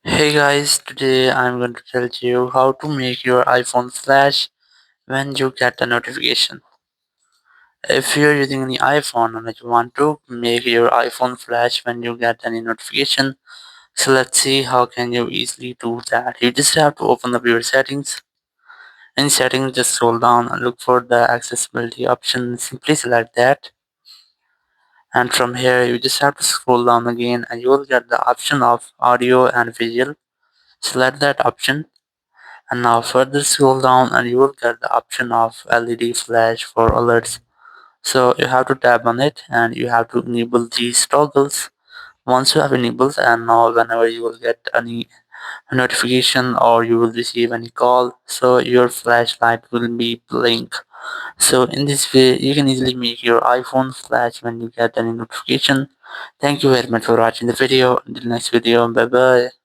Hey guys, today I'm going to tell you how to make your iPhone flash when you get a notification. If you're using any iPhone and you want to make your iPhone flash when you get any notification, so let's see how can you easily do that. You just have to open up your settings. In settings, just scroll down and look for the accessibility option. Simply select that. And from here, you just have to scroll down again and you will get the option of audio and visual. Select that option. And now further scroll down and you will get the option of LED flash for alerts. So you have to tap on it and you have to enable these toggles. Once you have enabled, and now whenever you will get any notification or you will receive any call, so your flashlight will be blink. So in this way you can easily make your iPhone flash when you get any notification. Thank you very much for watching the video. Until next video, bye bye.